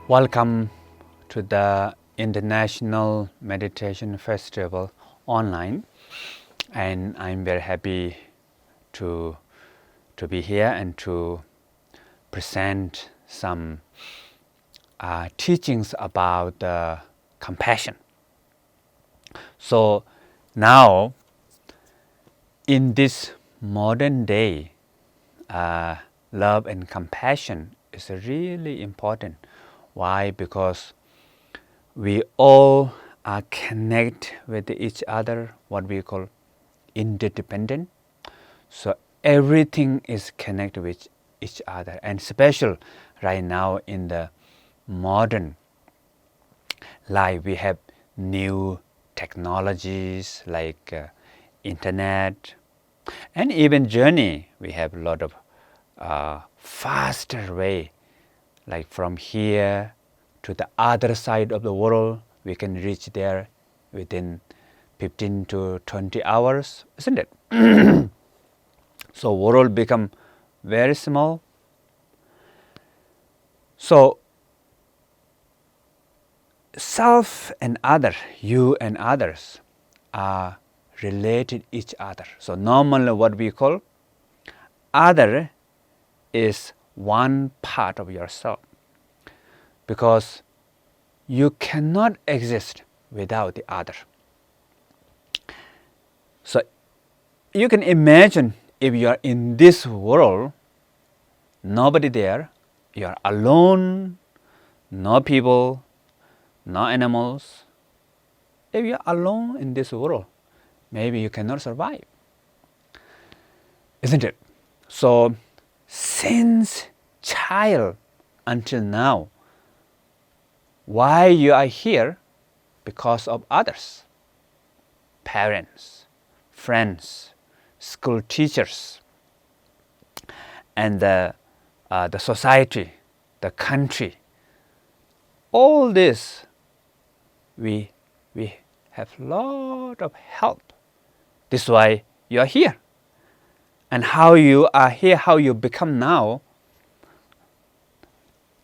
Welcome to the International Meditation Festival online, and I'm very happy to be here and to present some teachings about compassion. So now in this modern day, love and compassion is really important. Why? Because we all are connected with each other, what we call interdependent. So everything is connected with each other, and special right now in the modern life, we have new technologies like internet, and even journey. We have a lot of faster way, like from here to the other side of the world, we can reach there within 15 to 20 hours, isn't it? So world become very small. So self and other, you and others are related each other. So normally what we call other is one part of yourself, because you cannot exist without the other. So you can imagine if you are in this world, nobody there, you are alone, no people, no animals. If you are alone in this world, maybe you cannot survive, isn't it? So since child until now, why you are here? Because of others, parents, friends, school teachers, and the society, the country. All this, we have lot of help. This is why you are here. And how you are here, how you become now,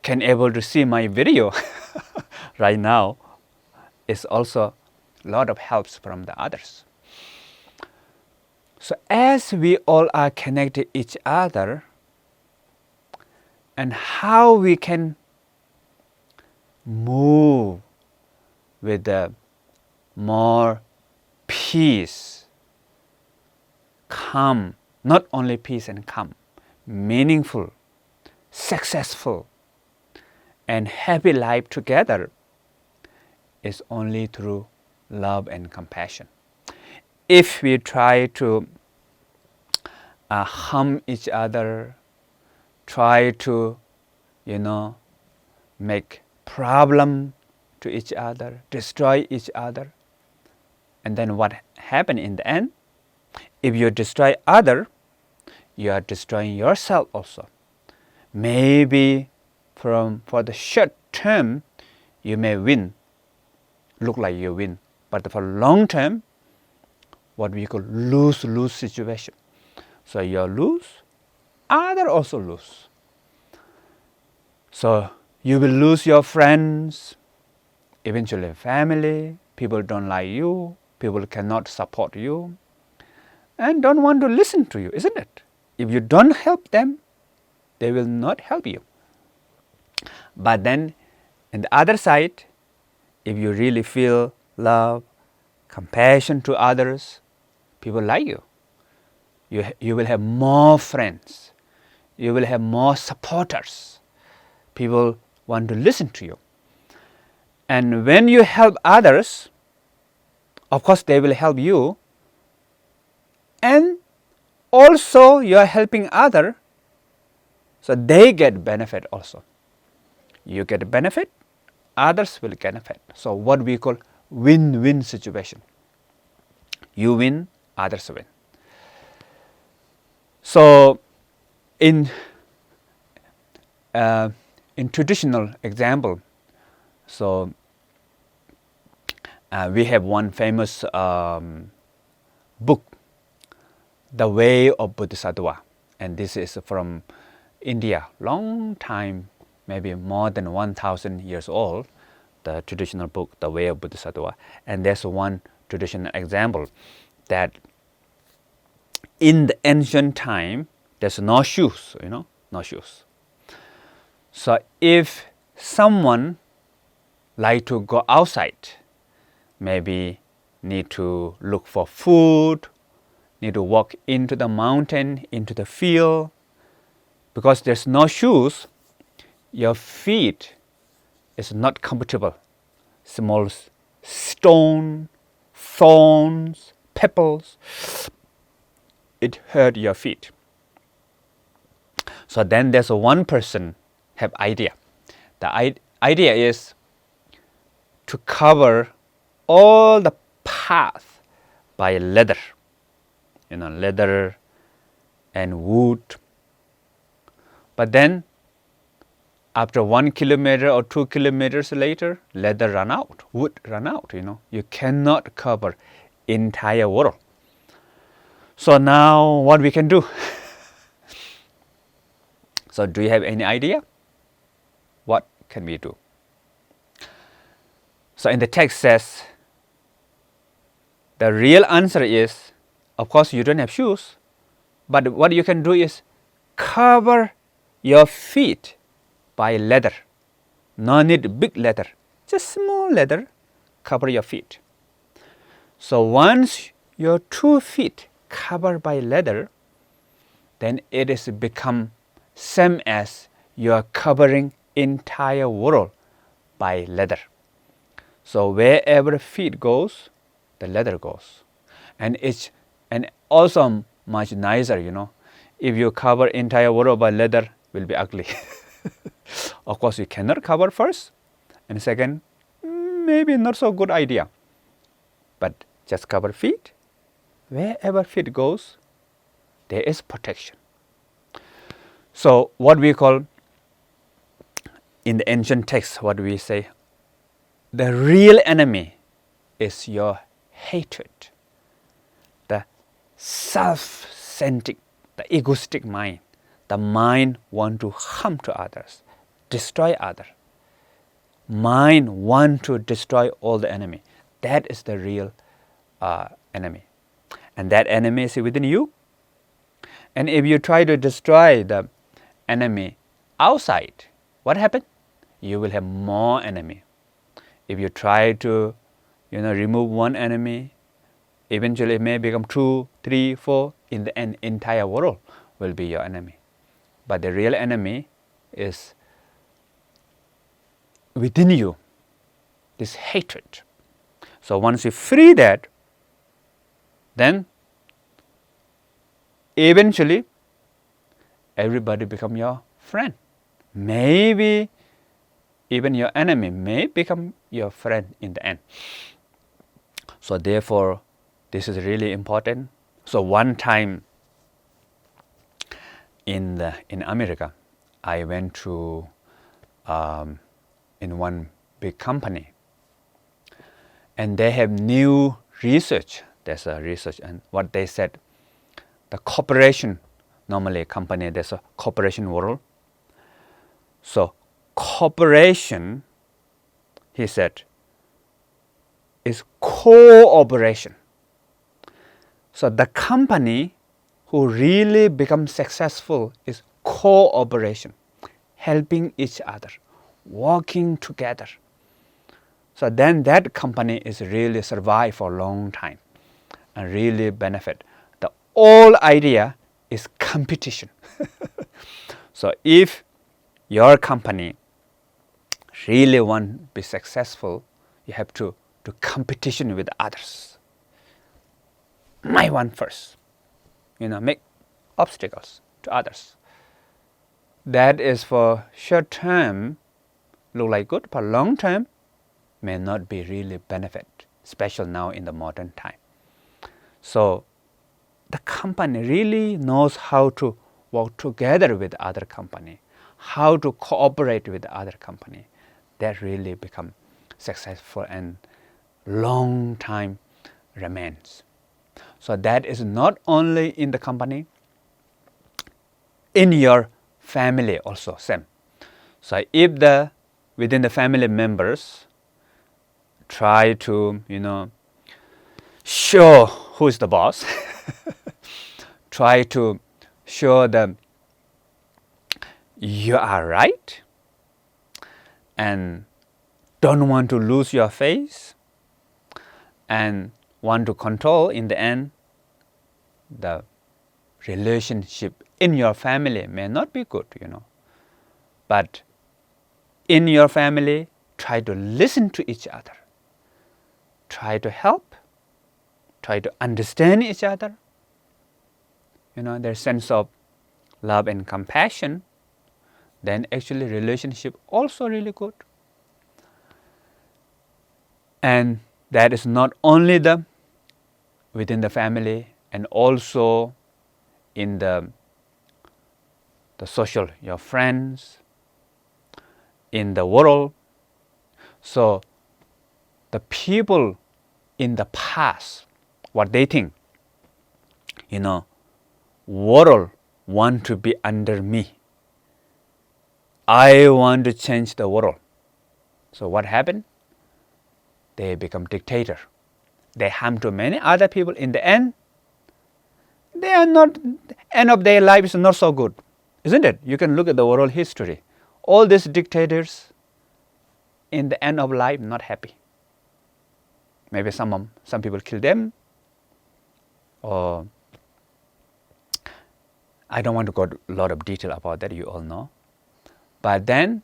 can able to see my video right now, is also a lot of helps from the others. So as we all are connected each other, and how we can move with more peace, calm, not only peace and calm, meaningful, successful, and happy life together, is only through love and compassion. If we try to harm each other, try to, make problem to each other, destroy each other, and then what happen in the end? If you destroy other, you are destroying yourself also. Maybe for the short term, you may win, look like you win, but for long term, what we call lose-lose situation. So you lose, other also lose. So you will lose your friends, eventually family, people don't like you, people cannot support you, and don't want to listen to you, isn't it? If you don't help them, they will not help you. But then, on the other side, if you really feel love, compassion to others, people like you. You will have more friends. You will have more supporters. People want to listen to you. And when you help others, of course they will help you. And also you are helping others, so they get benefit also. You get benefit, others will benefit. So what we call win-win situation. You win, others win. So in traditional example, so we have one famous book, The Way of Buddhist, and this is from India, long time maybe more than 1,000 years old, the traditional book, The Way of Buddhist. And there's one traditional example that in the ancient time, there's no shoes, no shoes. So if someone like to go outside, maybe need to look for food, need to walk into the mountain, into the field, because there's no shoes, your feet is not comfortable. Small stone, thorns, pebbles, it hurt your feet. So then there's one person have idea. The idea is to cover all the path by leather, leather and wood. But then after 1 kilometer or 2 kilometers later, leather run out, wood run out, You cannot cover entire world. So now what we can do? So do you have any idea? What can we do? So in the text says, the real answer is, of course you don't have shoes, but what you can do is cover your feet by leather. No need big leather, just small leather, cover your feet. So once your 2 feet covered by leather, then it is become same as you are covering entire world by leather. So wherever feet goes, the leather goes. And it's also much nicer, If you cover entire world by leather, will be ugly. Of course, you cannot cover first. And second, maybe not so good idea. But just cover feet. Wherever feet goes, there is protection. So what we call, in the ancient text, what we say, the real enemy is your hatred. The self-centric, the egoistic mind. The mind want to harm to others, destroy others. Mind want to destroy all the enemy. That is the real enemy. And that enemy is within you. And if you try to destroy the enemy outside, what happens? You will have more enemy. If you try to remove one enemy, eventually it may become 2, 3, 4. In the end, entire world will be your enemy. But the real enemy is within you, this hatred. So once you free that, then eventually everybody become your friend. Maybe even your enemy may become your friend in the end. So therefore, this is really important. So one time in America, I went to in one big company, and they have new research. There's a research, and what they said, the corporation, normally a company, there's a corporation world. So cooperation, he said, is cooperation. So the company who really becomes successful is cooperation, helping each other, working together. So then that company is really survive for a long time and really benefit. The whole idea is competition. So if your company really want to be successful, you have to do competition with others. My one first, make obstacles to others. That is for short term, look like good, but long term may not be really benefit, especially now in the modern time. So the company really knows how to work together with other company, how to cooperate with other company. That really become successful and long time remains. So that is not only in the company, in your family also same. So if within the family members try to, show who is the boss, try to show them you are right and don't want to lose your face and want to control, in the end, the relationship in your family may not be good, But in your family, try to listen to each other. Try to help. Try to understand each other. Their sense of love and compassion, then actually relationship also really good. And that is not only within the family and also in the social, your friends, in the world. So the people in the past, what they think, world want to be under me. I want to change the world. So what happened? They become dictator. They harm to many other people. In the end, end of their life is not so good, isn't it? You can look at the world history. All these dictators, in the end of life, not happy. Maybe some people kill them, or I don't want to go a lot of detail about that, you all know. But then,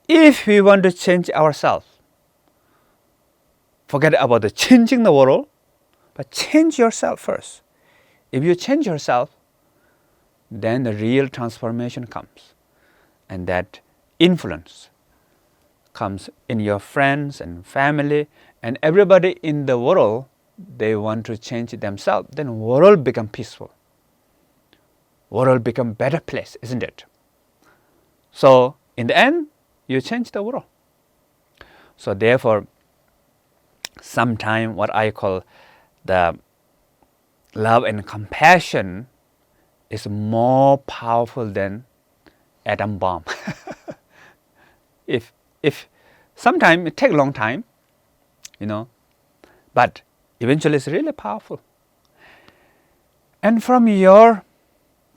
if we want to change ourselves, forget about the changing the world, but change yourself first. If you change yourself, then the real transformation comes. And that influence comes in your friends and family and everybody in the world. They want to change themselves, then world become peaceful. World become better place, isn't it? So in the end, you change the world. So therefore, sometimes what I call the love and compassion is more powerful than atom bomb. If sometimes it takes a long time, but eventually it's really powerful. And from your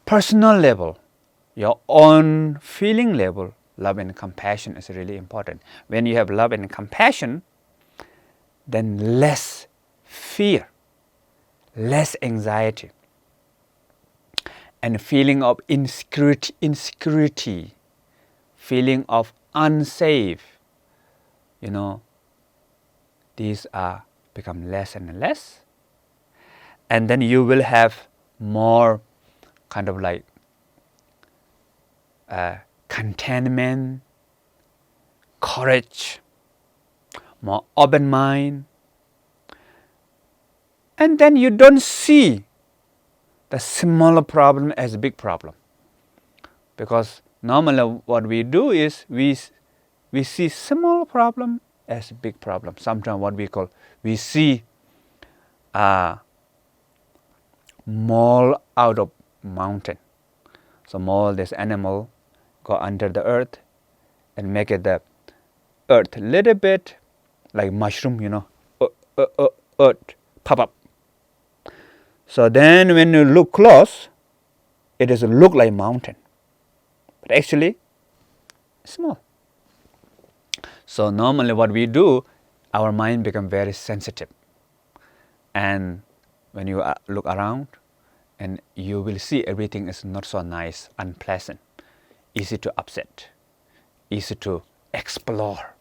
personal level, your own feeling level, love and compassion is really important. When you have love and compassion, then less fear, less anxiety, and feeling of insecurity, feeling of unsafe, these are become less and less. And then you will have more kind of like contentment, courage, more open mind. And then you don't see the smaller problem as a big problem. Because normally what we do is we see small problem as a big problem. Sometimes what we see mole out of mountain. So mole, this animal, go under the earth and make it the earth a little bit like mushroom, earth pop up. So then when you look close, it does look like mountain, but actually small. So normally what we do, our mind becomes very sensitive. And when you look around, and you will see everything is not so nice, unpleasant, easy to upset, easy to explore.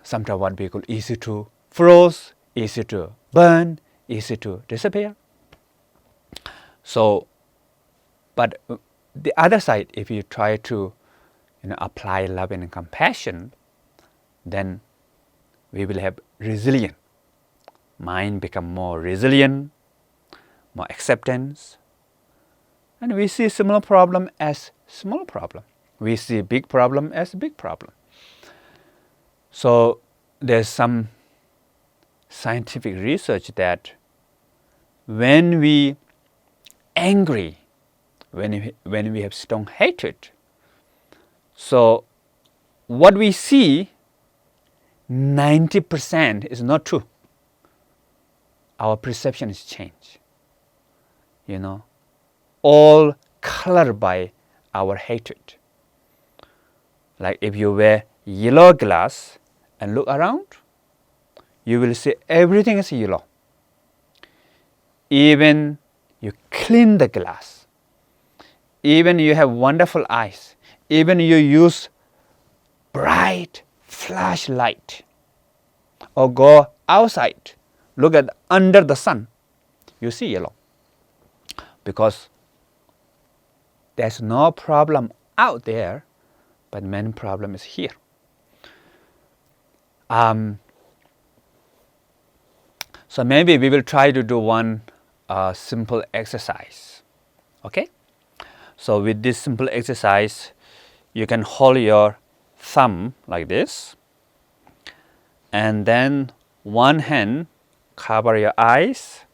Sometimes what we call easy to froze, easy to burn, easy to disappear. So, but the other side, if you try to apply love and compassion, then we will have resilient. Mind become more resilient, more acceptance. And we see small problem as small problem. We see big problem as big problem. So there's some scientific research that when we angry, when we have strong hatred. So what we see, 90% is not true. Our perception is changed. All colored by our hatred. Like if you wear yellow glass and look around, you will see everything is yellow. Even you clean the glass. Even you have wonderful eyes. Even you use bright flashlight. Or go outside, look at under the sun, you see yellow. Because there's no problem out there, but main problem is here. So maybe we will try to do one simple exercise. Okay? So with this simple exercise, you can hold your thumb like this, and then one hand cover your eyes.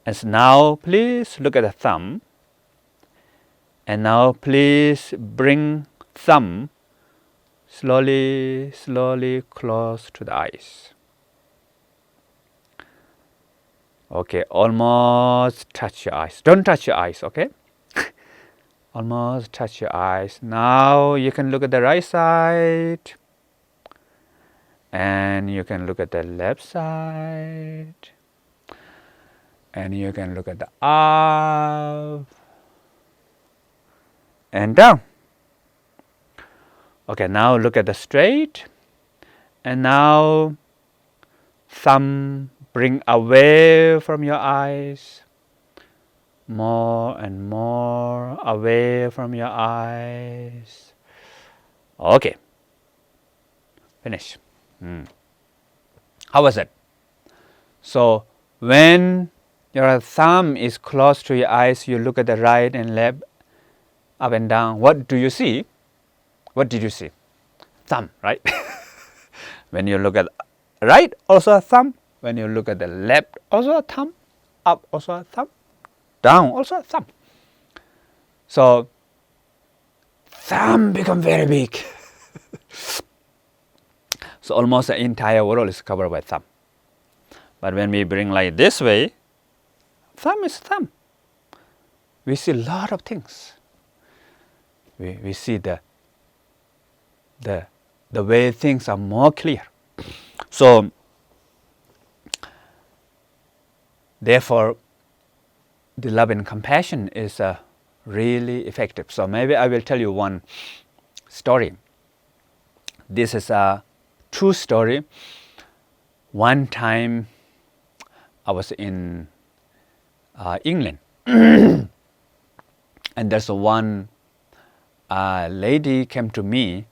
And so now please look at the thumb. And now please bring thumb slowly, slowly close to the eyes. Okay, almost touch your eyes. Don't touch your eyes, okay? Almost touch your eyes. Now you can look at the right side. And you can look at the left side. And you can look at the up and down. Okay, now look at the straight. And now thumb bring away from your eyes. More and more away from your eyes. Okay. Finish. How was it? So when your thumb is close to your eyes, you look at the right and left, up and down. What do you see? What did you see? Thumb, right? When you look at right, also a thumb. When you look at the left, also a thumb. Up, also a thumb. Down, also a thumb. So thumb become very big. So almost the entire world is covered by thumb. But when we bring like this way, thumb is thumb. We see a lot of things. We see the way things are more clear. So therefore, the love and compassion is really effective. So maybe I will tell you one story. This is a true story. One time I was in England, and there's one lady came to me,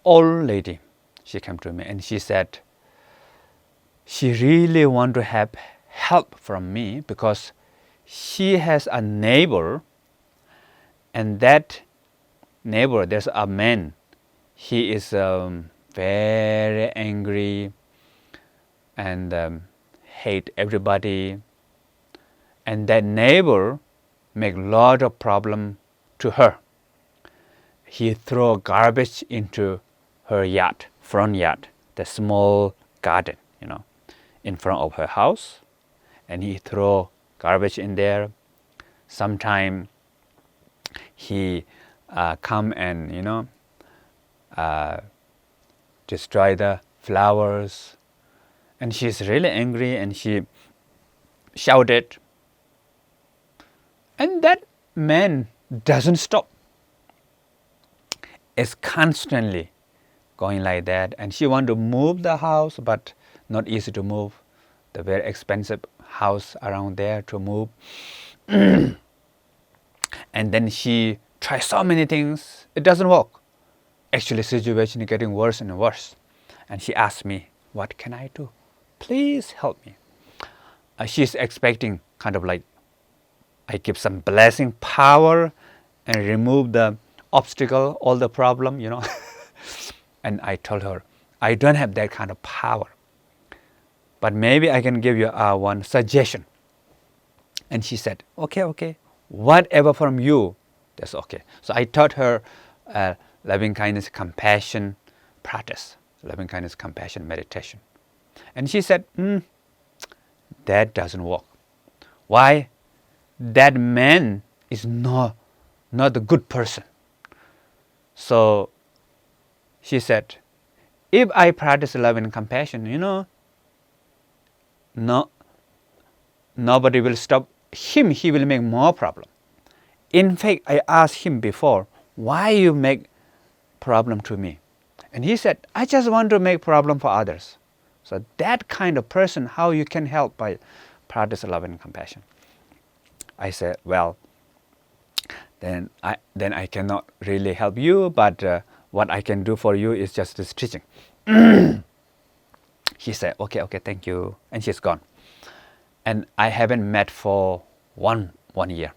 old lady. She came to me and she said she really want to have help from me because she has a neighbor, and that neighbor, there's a man. He is very angry and hate everybody, and that neighbor make a lot of problem to her. He throw garbage into her yard, front yard, the small garden, in front of her house, and he throw garbage in there. Sometime he come and destroy the flowers, and she's really angry and she shouted, and that man doesn't stop. It's constantly going like that, and she want to move the house, but not easy to move. The very expensive house around there to move. And then she tries so many things. It doesn't work. Actually, situation is getting worse and worse. And she asked me, what can I do? Please help me. She's expecting kind of like I give some blessing power and remove the obstacle, all the problem, And I told her, I don't have that kind of power. But maybe I can give you one suggestion. And she said, okay, whatever from you, that's okay. So I taught her loving kindness, compassion practice, loving kindness, compassion meditation. And she said, that doesn't work. Why? That man is not a good person. So she said, if I practice love and compassion, nobody will stop him. He will make more problem. In fact, I asked him before, why you make problem to me? And he said, I just want to make problem for others. So that kind of person, how you can help by practice love and compassion? I said, well, then I cannot really help you, but what I can do for you is just this teaching. She said, okay, thank you. And she's gone. And I haven't met for one year.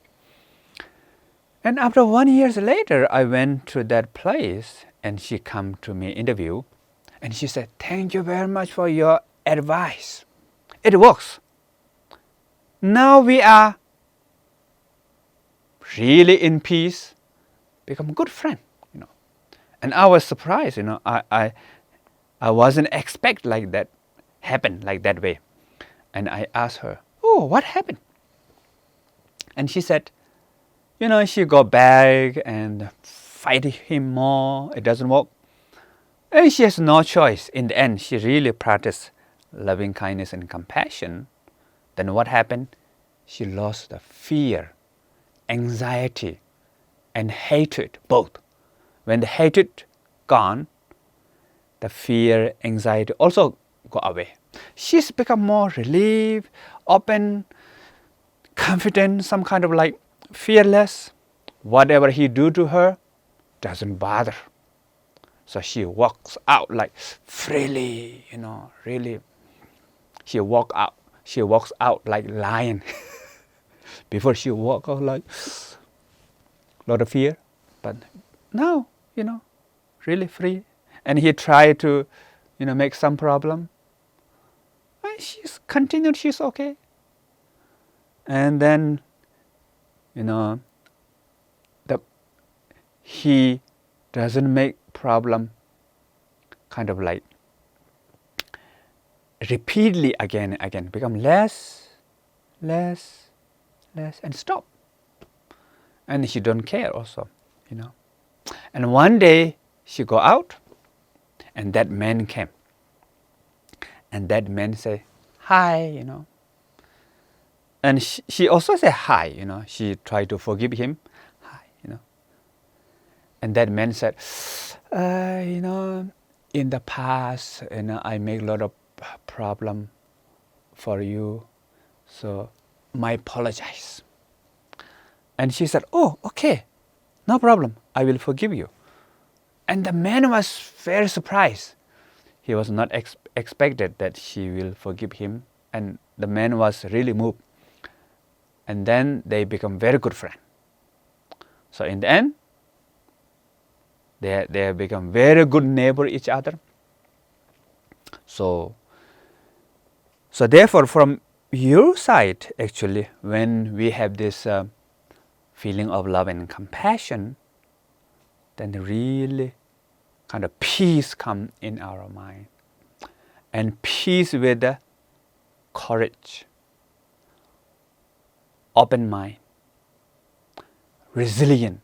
And after 1 year later, I went to that place and she come to me interview. And she said, thank you very much for your advice. It works. Now we are really in peace, become good friend, And I was surprised, I wasn't expect like that happen like that way. And I asked her, oh, what happened? And she said, she go back and fight him more. It doesn't work. And she has no choice. In the end, she really practiced loving kindness and compassion. Then what happened? She lost the fear, anxiety, and hatred, both. When the hatred gone, the fear, anxiety also go away. She's become more relieved, open, confident, some kind of like fearless. Whatever he do to her doesn't bother. So she walks out like freely, really. She walks out like lion. Before she walk out like lot of fear, but now, really free. And he tried to, make some problem. And she's continued, she's okay. And then, he doesn't make problem kind of like repeatedly again, become less, and stop. And she don't care also, And one day she go out and that man came. And that man say, hi, And she also say hi, She tried to forgive him, hi, And that man said, in the past, I make a lot of problem for you. So, my apologize. And she said, oh, okay, no problem. I will forgive you. And the man was very surprised. He was not expected that she will forgive him. And the man was really moved. And then they become very good friends. So in the end, they have become very good neighbor each other. So therefore, from your side, actually, when we have this feeling of love and compassion, then really kind of peace come in our mind. And peace with the courage, open mind, resilient,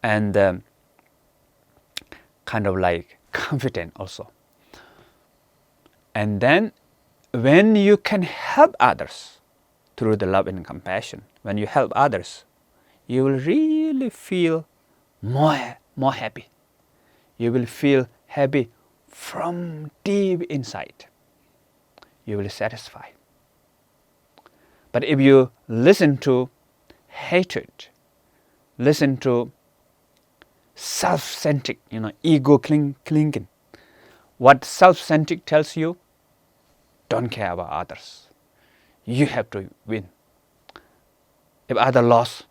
and kind of like confident also. And then when you can help others through the love and compassion, when you help others, you will really feel more happy. You will feel happy from deep inside. You will be satisfied. But if you listen to hatred, listen to self-centric, ego clinging, what self-centric tells you, don't care about others. You have to win. If others lost,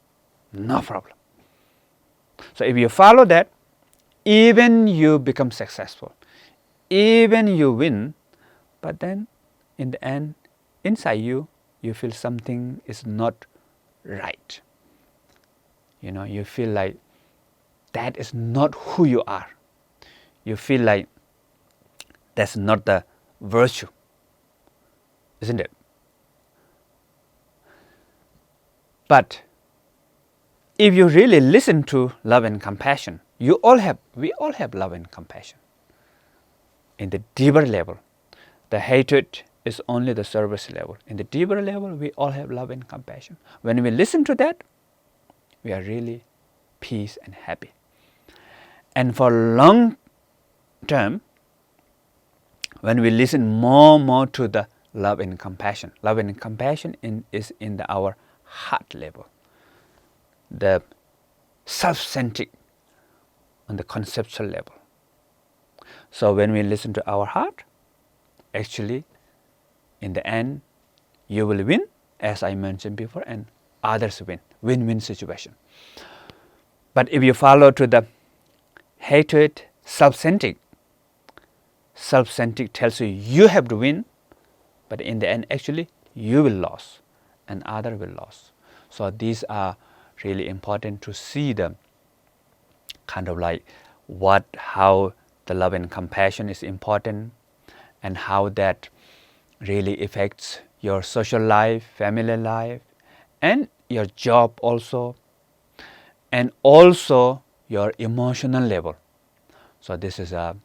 no problem. So if you follow that, even you become successful, even you win, but then in the end, inside you, you feel something is not right. You feel like that is not who you are. You feel like that's not the virtue, isn't it? But if you really listen to love and compassion, we all have love and compassion. In the deeper level, the hatred is only the surface level. In the deeper level, we all have love and compassion. When we listen to that, we are really peace and happy. And for long term, when we listen more to the love and compassion is in our heart level, the self-centric on the conceptual level. So when we listen to our heart, actually, in the end, you will win, as I mentioned before, and others win. Win-win situation. But if you follow to the hatred, self-centric tells you have to win, but in the end, actually, you will lose, and others will lose. So these are really important to see the kind of like how the love and compassion is important, and how that really affects your social life, family life, and your job also, and also your emotional level. So this is a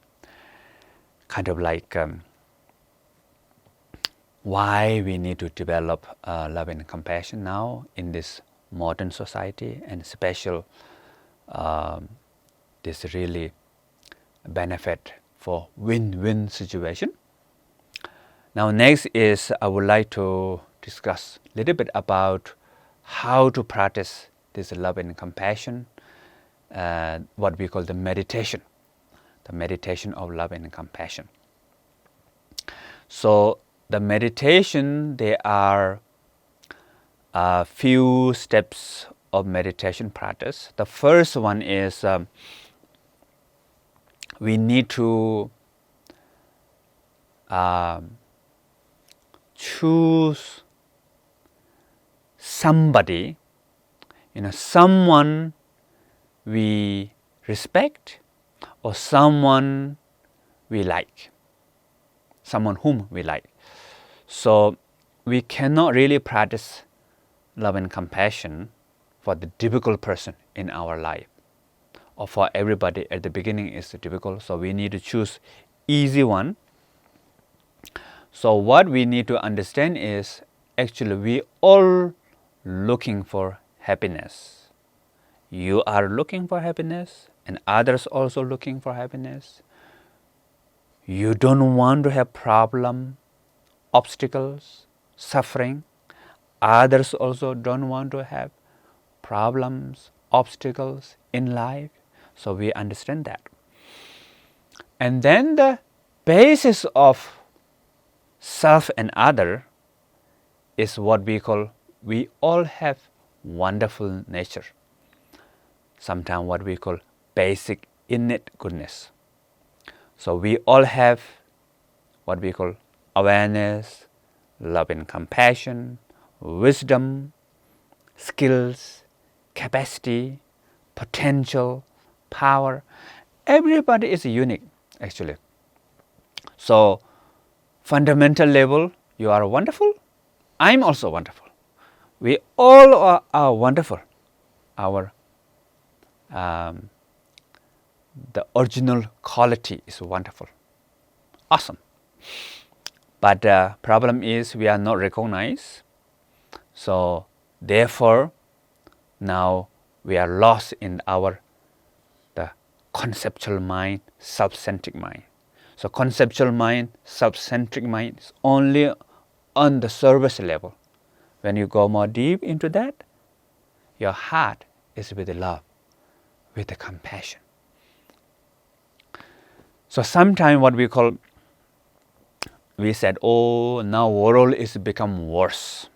kind of like why we need to develop love and compassion now in this modern society, and special this really benefit for win-win situation. Now next is I would like to discuss a little bit about how to practice this love and compassion, what we call the meditation of love and compassion. So the meditation, there are a few steps of meditation practice. The first one is we need to choose somebody, someone we respect, or someone we like, someone whom we like. So we cannot really practice love and compassion for the difficult person in our life, or for everybody. At the beginning is difficult, so we need to choose easy one. So what we need to understand is actually we all looking for happiness. You are looking for happiness, and others also looking for happiness. You don't want to have problem, obstacles, suffering. Others also don't want to have problems, obstacles in life. So we understand that. And then the basis of self and other is what we call, we all have wonderful nature. Sometimes what we call basic innate goodness. So we all have what we call awareness, love and compassion, wisdom, skills, capacity, potential, power. Everybody is unique actually. So fundamental level, you are wonderful, I'm also wonderful. We all are wonderful. Our the original quality is wonderful, awesome. But the problem is we are not recognized. So therefore, now we are lost in the conceptual mind, self-centric mind. So conceptual mind, self-centric mind is only on the surface level. When you go more deep into that, your heart is with the love, with the compassion. So sometimes what we said, oh, now world is become worse.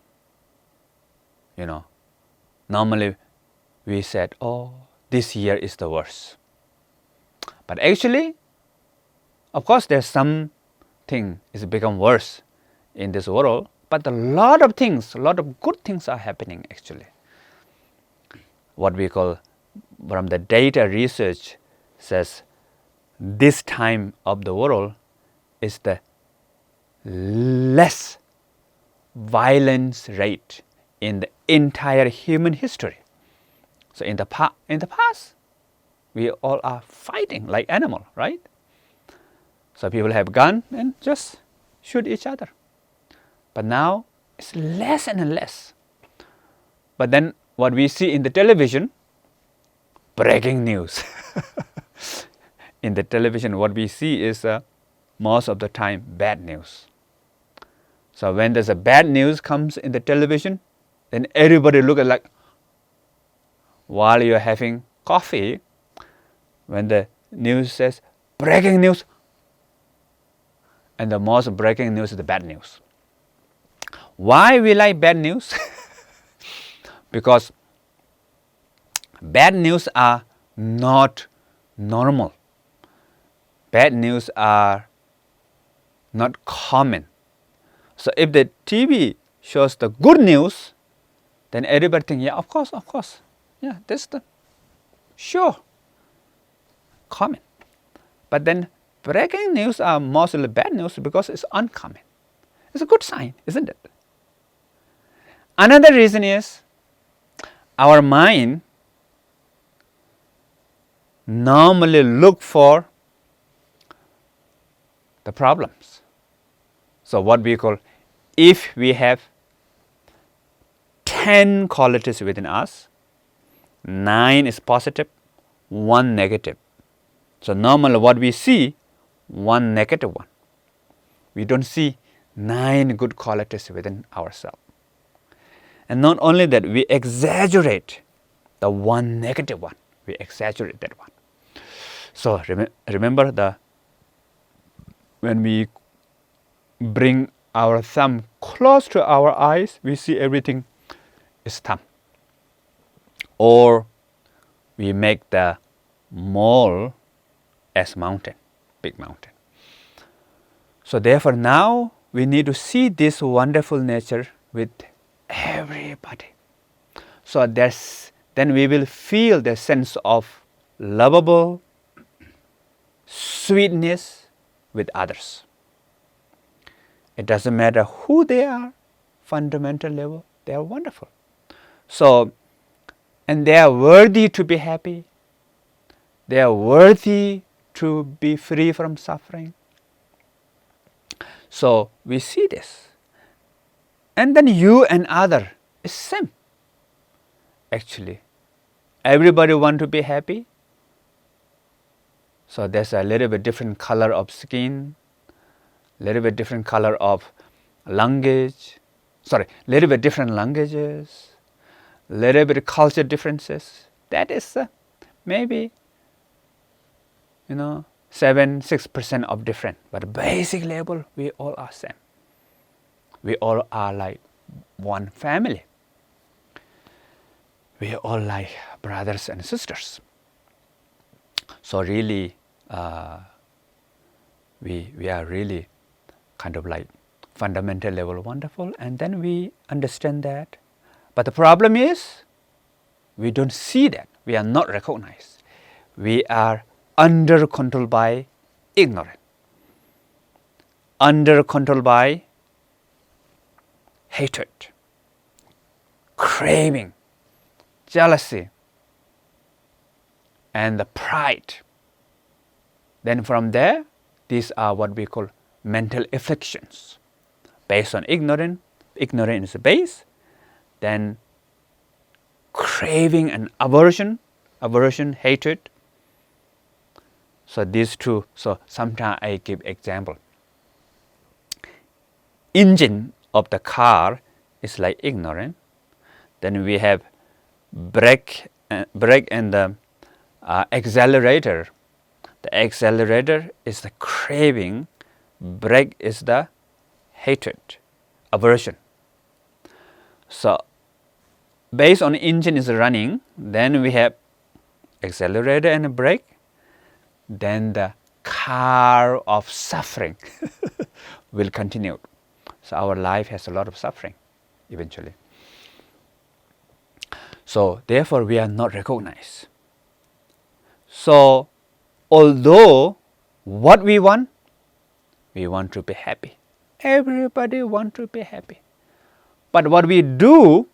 Normally we said, oh, this year is the worst. But actually, of course, there's something is become worse in this world, but a lot of things, a lot of good things are happening actually. what we call, from the data research says, this time of the world is the less violence rate in the entire human history. So in the past, we all are fighting like animals, right? So people have gun and just shoot each other. But now it's less and less. But then what we see in the television, breaking news. In the television, what we see is most of the time bad news. So when there's a bad news comes in the television, then everybody look at like, while you're having coffee, when the news says breaking news, and the most breaking news is the bad news. Why we like bad news? Because bad news are not normal. Bad news are not common. So if the TV shows the good news, then everybody thinks, yeah, of course. Yeah, that's the sure common. But then breaking news are mostly bad news because it's uncommon. It's a good sign, isn't it? Another reason is our mind normally look for the problems. So what we call, if we have 10 qualities within us, 9 is positive, 1 negative. So normally what we see, 1 negative one. We don't see 9 good qualities within ourselves. And not only that, we exaggerate the 1 negative one. We exaggerate that one. So remember when we bring our thumb close to our eyes, we see everything is thumb. Or we make the mole as mountain, big mountain. So therefore now we need to see this wonderful nature with everybody. So then we will feel the sense of lovable sweetness with others. It doesn't matter who they are, fundamental level, they are wonderful. So, and they are worthy to be happy. They are worthy to be free from suffering. So we see this. And then you and other is same. Actually, everybody want to be happy. So there's a little bit different color of skin, little bit different color of language, little bit different languages, little bit culture differences. That is maybe 6% of different. But basic level, we all are same. We all are like one family. We are all like brothers and sisters. So really, we are really kind of like fundamental level wonderful, and then we understand that. But the problem is, we don't see that. We are not recognized. We are under control by ignorance, under control by hatred, craving, jealousy, and the pride. Then from there, these are what we call mental afflictions. Based on ignorance is the base. Then craving and aversion, hatred. So these two, so sometimes I give example. Engine of the car is like ignorant. Then we have brake and the accelerator. The accelerator is the craving, brake is the hatred, aversion. So based on engine is running, then we have accelerator and brake, then the car of suffering will continue. So our life has a lot of suffering eventually. So therefore we are not recognized. So although what we want to be happy. Everybody wants to be happy. But what we do,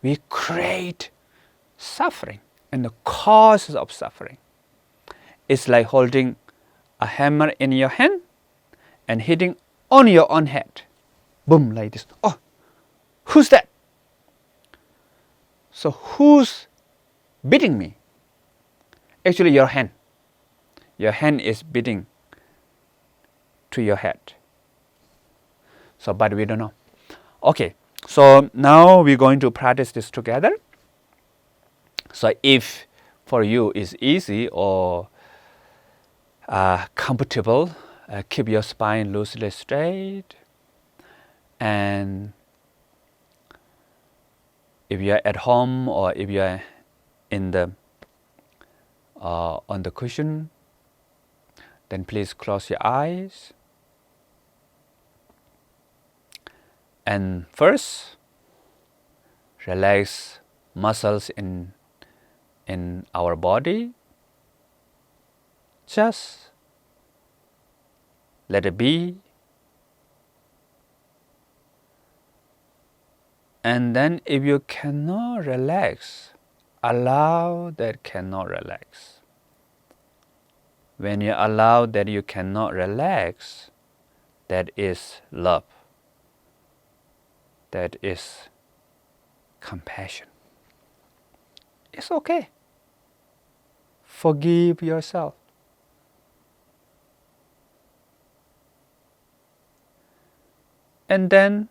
we create suffering and the causes of suffering. It's like holding a hammer in your hand and hitting on your own head. Boom, like this. Oh, who's that? So who's beating me? Actually, your hand. Your hand is beating to your head. So, but we don't know. Okay, so now we're going to practice this together. So if for you it's easy or comfortable, keep your spine loosely straight. And if you're at home or if you're in the on the cushion, then please close your eyes. And first, relax muscles in our body. Just let it be. And then if you cannot relax, allow that cannot relax. When you allow that you cannot relax, that is love. That is compassion. It's okay. Forgive yourself. And then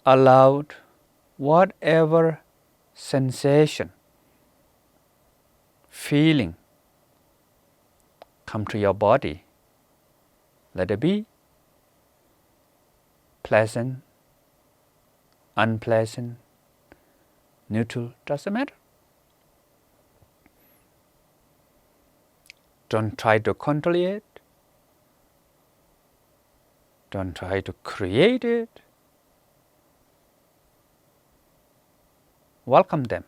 allow whatever sensation, feeling come to your body. Let it be. Pleasant, unpleasant, neutral, doesn't matter. Don't try to control it. Don't try to create it. Welcome them.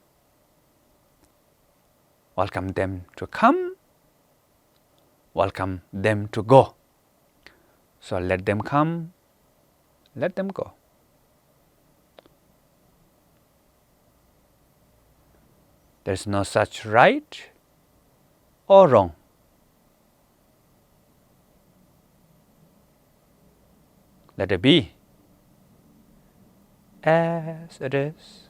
Welcome them to come. Welcome them to go. So let them come. Let them go. There's no such right or wrong. Let it be as it is.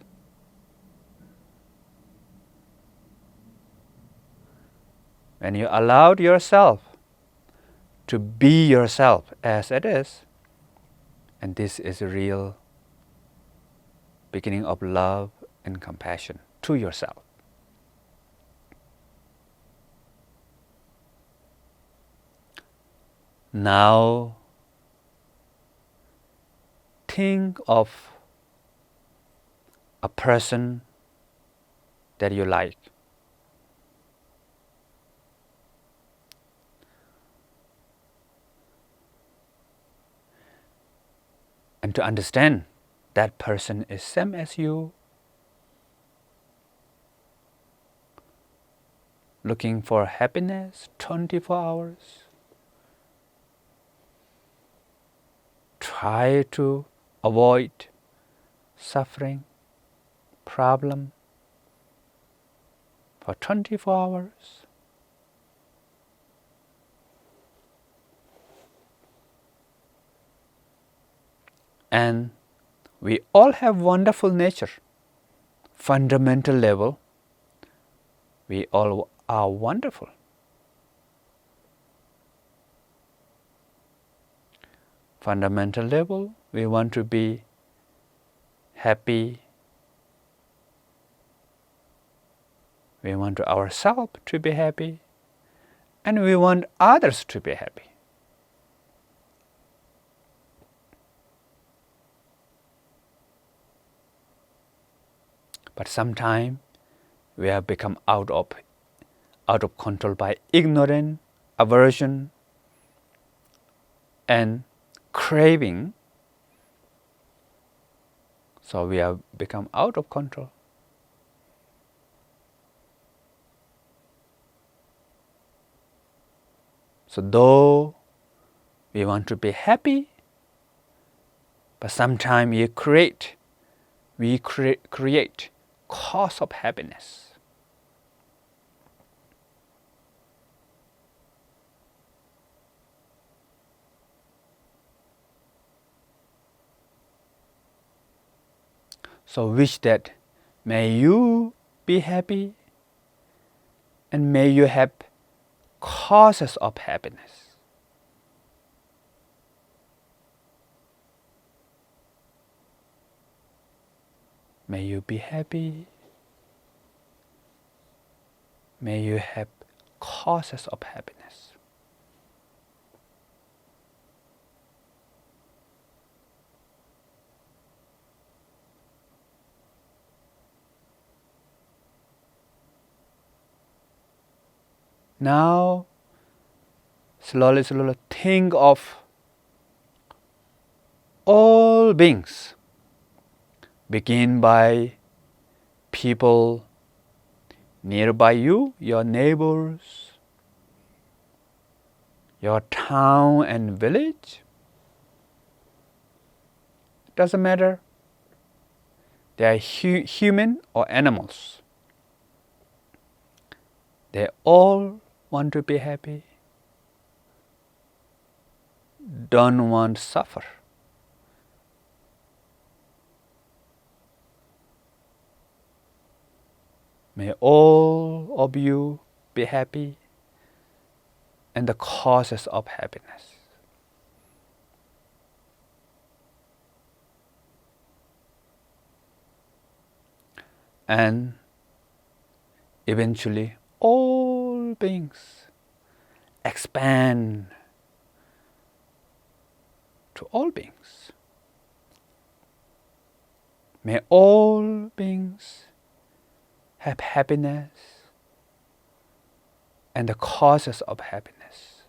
When you allowed yourself to be yourself as it is, and this is a real beginning of love and compassion to yourself. Now, think of a person that you like. And to understand that person is same as you, looking for happiness 24 hours. Try to avoid suffering, problem for 24 hours. And we all have wonderful nature, fundamental level. We all are wonderful. Fundamental level, we want to be happy. We want ourselves to be happy. And we want others to be happy. But sometimes we have become out of control by ignorance, aversion, and craving. So we have become out of control. So though we want to be happy, but sometimes we create cause of happiness. So wish that may you be happy and may you have causes of happiness. May you be happy. May you have causes of happiness. Now, slowly think of all beings. Begin by people nearby you, your neighbors, your town and village. Doesn't matter. They are human or animals. They all want to be happy, don't want to suffer. May all of you be happy and the causes of happiness. And eventually all beings expand to all beings. May all beings have happiness and the causes of happiness.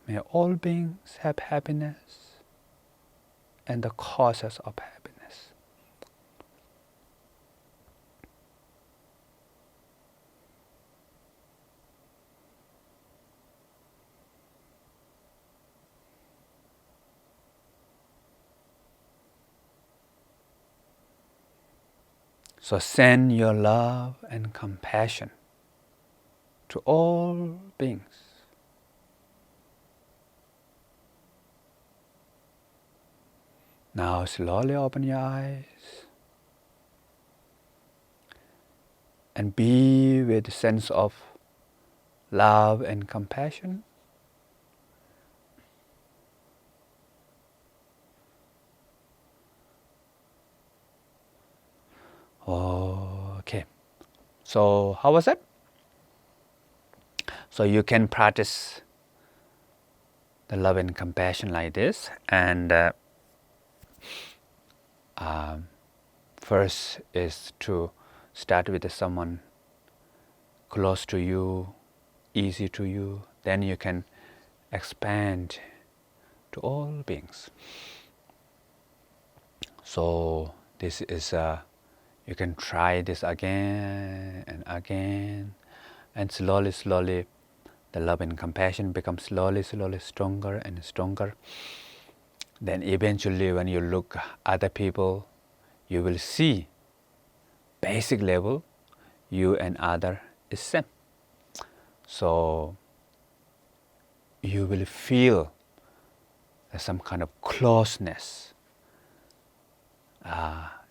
May all beings have happiness and the causes of happiness. So send your love and compassion to all beings. Now slowly open your eyes and be with a sense of love and compassion. Okay, so how was that? So you can practice the love and compassion like this, and first is to start with someone close to you, easy to you, then you can expand to all beings. So this is you can try this again and again, and slowly the love and compassion becomes slowly stronger and stronger. Then eventually when you look at other people, you will see basic level, you and other is same. So you will feel some kind of closeness.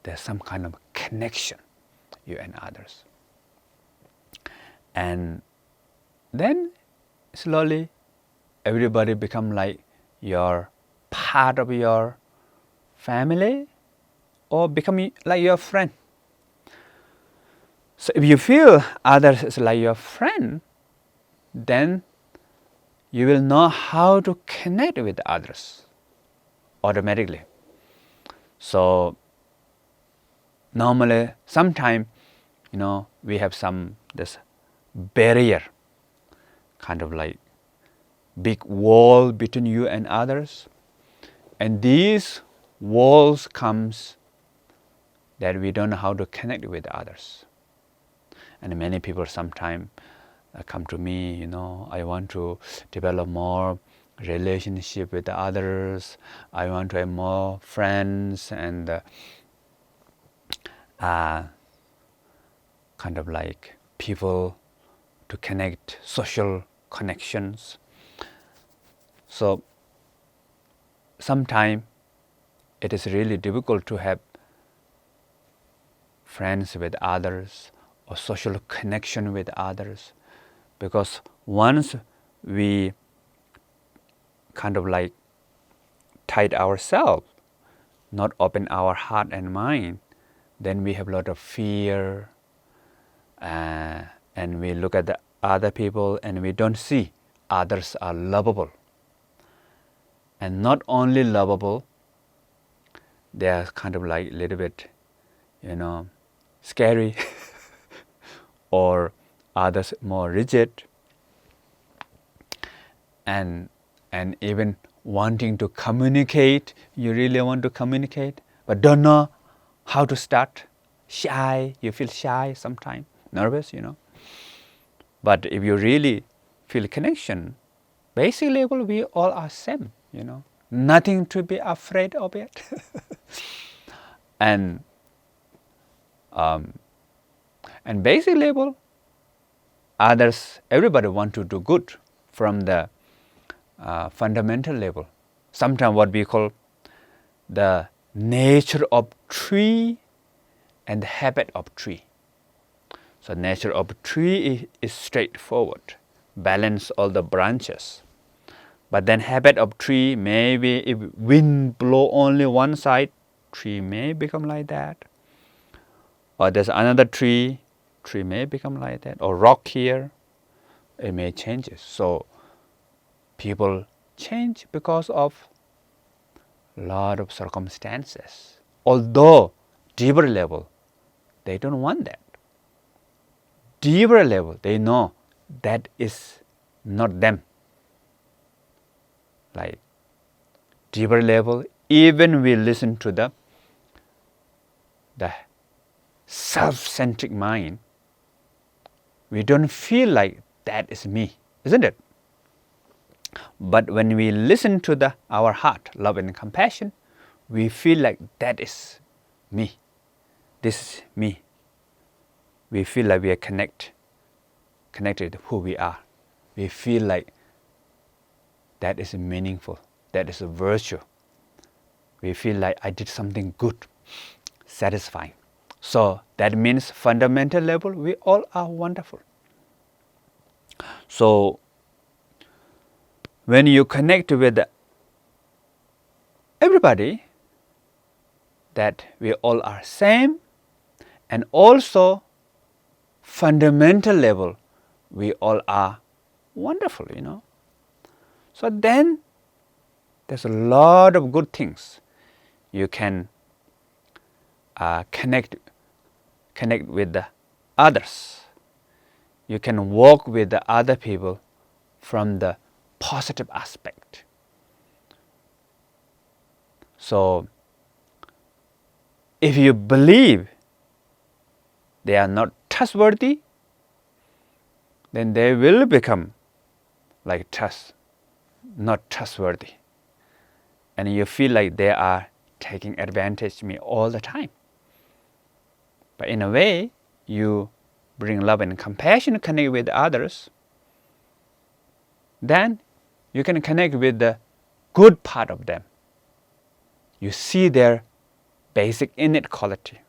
There's some kind of connection, you and others. And then slowly everybody become like your part of your family or become like your friend. So if you feel others is like your friend, then you will know how to connect with others automatically. So normally, sometimes, we have this barrier, kind of like big wall between you and others. And these walls comes that we don't know how to connect with others. And many people sometimes come to me, I want to develop more relationship with others. I want to have more friends and kind of like people to connect, social connections. So sometimes it is really difficult to have friends with others or social connection with others, because once we kind of like tied ourselves, not open our heart and mind, then we have a lot of fear, and we look at the other people and we don't see others are lovable. And not only lovable, they are kind of like a little bit, scary or others more rigid, and even wanting to communicate. You really want to communicate but don't know how to start. Shy, you feel shy sometimes, nervous, But if you really feel connection, basically we all are same, Nothing to be afraid of it. And basic level, others, everybody want to do good from the fundamental level. Sometimes what we call the nature of tree and the habit of tree. So nature of tree is straightforward, balance all the branches. But then habit of tree, maybe if wind blow only one side, tree may become like that. Or there's another tree may become like that. Or rock here, it may change. So people change because of a lot of circumstances. Although deeper level, they don't want that. Deeper level, they know that is not them. Like deeper level, even we listen to the self-centric mind, we don't feel like that is me, isn't it? But when we listen to our heart, love and compassion, we feel like that is me. This is me. We feel like we are connected to who we are. We feel like that is meaningful. That is a virtue. We feel like I did something good, satisfying. So that means fundamental level, we all are wonderful. So when you connect with everybody, that we all are same, and also fundamental level, we all are wonderful, So then there's a lot of good things. You can connect with the others. You can walk with the other people from the positive aspect. So if you believe they are not trustworthy, then they will become like not trustworthy. And you feel like they are taking advantage of me all the time. But in a way, you bring love and compassion, connect with others, then you can connect with the good part of them. You see their basic innate quality.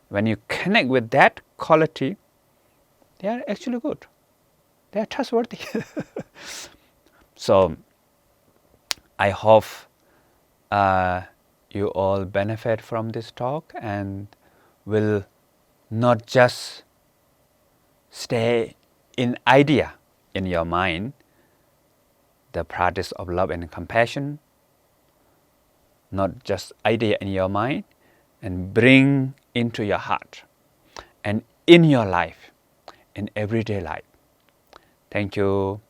When you connect with that quality, they are actually good. They are trustworthy. So I hope you all benefit from this talk and will not just stay in idea in your mind, the practice of love and compassion, not just idea in your mind, and bring into your heart and in your life, in everyday life. Thank you.